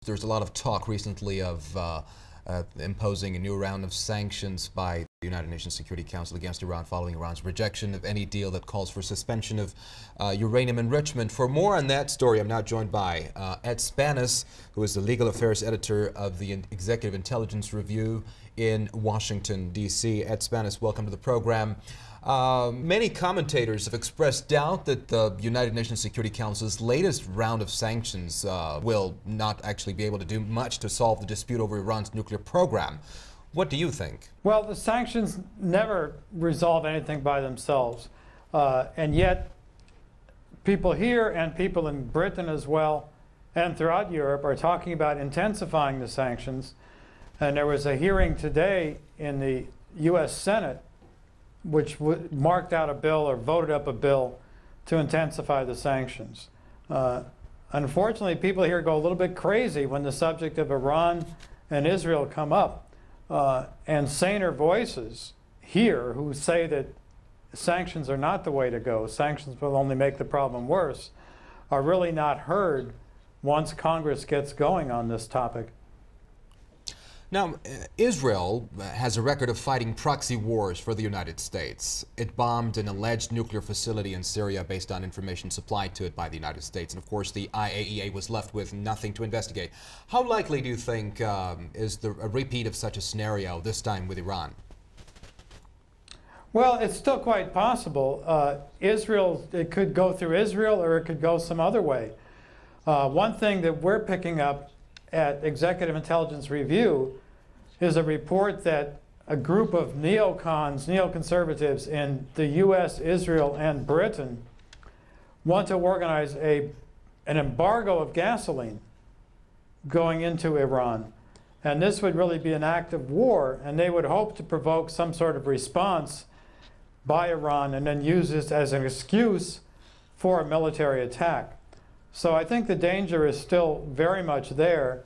There's a lot of talk recently of imposing a new round of sanctions by the United Nations Security Council against Iran following Iran's rejection of any deal that calls for suspension of uranium enrichment. For more on that story, I'm now joined by Ed Spannaus, who is the legal affairs editor of the Executive Intelligence Review in Washington, D.C. Ed Spannaus, welcome to the program. Many commentators have expressed doubt that the United Nations Security Council's latest round of sanctions will not actually be able to do much to solve the dispute over Iran's nuclear program. What do you think? Well, the sanctions never resolve anything by themselves. And yet, people here and people in Britain as well, and throughout Europe, are talking about intensifying the sanctions. And there was a hearing today in the U.S. Senate which marked out a bill or voted up a bill to intensify the sanctions. Unfortunately, people here go a little bit crazy when the subject of Iran and Israel come up. And saner voices here who say that sanctions are not the way to go, sanctions will only make the problem worse, are really not heard once Congress gets going on this topic. Now, Israel has a record of fighting proxy wars for the United States. It bombed an alleged nuclear facility in Syria based on information supplied to it by the United States. And of course, the IAEA was left with nothing to investigate. How likely do you think is a repeat of such a scenario, this time with Iran? Well, it's still quite possible. Israel, it could go through Israel or it could go some other way. One thing that we're picking up at Executive Intelligence Review is a report that a group of neocons, neoconservatives in the U.S., Israel, and Britain want to organize an embargo of gasoline going into Iran. And this would really be an act of war, and they would hope to provoke some sort of response by Iran and then use this as an excuse for a military attack. So I think the danger is still very much there.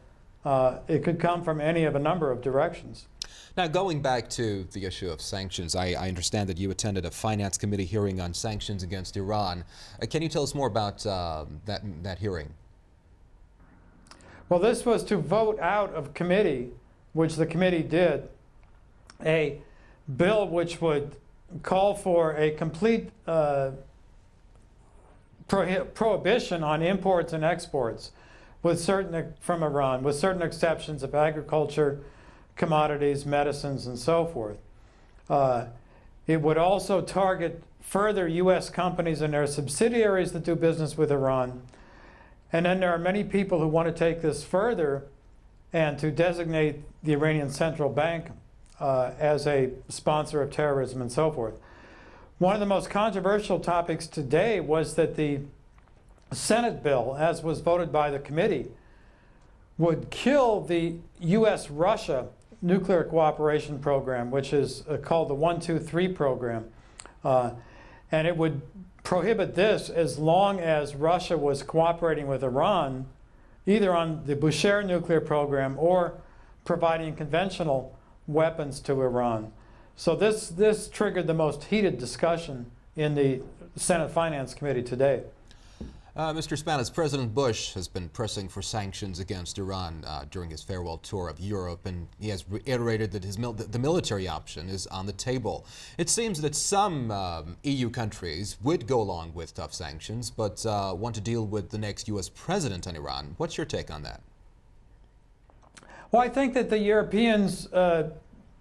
It could come from any of a number of directions. Now, going back to the issue of sanctions, I understand that you attended a Finance Committee hearing on sanctions against Iran. Can you tell us more about that hearing? Well, this was to vote out of committee, which the committee did, a bill which would call for a complete prohibition on imports and exports from Iran, with certain exceptions of agriculture, commodities, medicines, and so forth. It would also target further U.S. companies and their subsidiaries that do business with Iran. And then there are many people who want to take this further and to designate the Iranian Central Bank as a sponsor of terrorism and so forth. One of the most controversial topics today was that the Senate bill, as was voted by the committee, would kill the U.S.-Russia nuclear cooperation program, which is called the 123 program. And it would prohibit this as long as Russia was cooperating with Iran, either on the Bushehr nuclear program or providing conventional weapons to Iran. So this triggered the most heated discussion in the Senate Finance Committee today. Mr. Spannaus, President Bush has been pressing for sanctions against Iran during his farewell tour of Europe, and he has reiterated that the military option is on the table. It seems that some EU countries would go along with tough sanctions, but want to deal with the next U.S. president on Iran. What's your take on that? Well, I think that the Europeans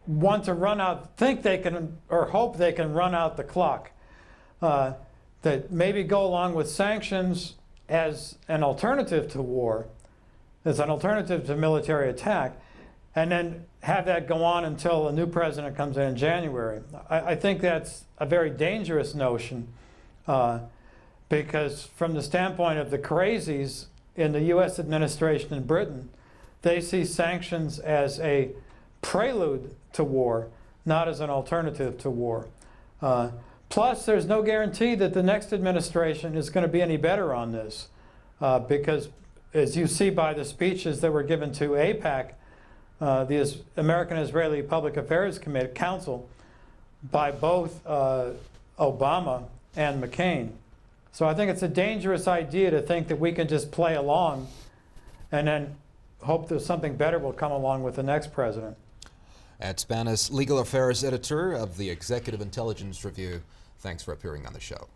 want to run out, think they can, or hope they can run out the clock. That maybe go along with sanctions as an alternative to war, as an alternative to military attack, and then have that go on until a new president comes in January. I think that's a very dangerous notion because from the standpoint of the crazies in the U.S. administration in Britain, they see sanctions as a prelude to war, not as an alternative to war. Plus, there's no guarantee that the next administration is going to be any better on this because, as you see by the speeches that were given to AIPAC, the American-Israeli Public Affairs Council, by both Obama and McCain. So I think it's a dangerous idea to think that we can just play along and then hope there's something better will come along with the next president. Ed Spannaus, Legal Affairs Editor of the Executive Intelligence Review. Thanks for appearing on the show.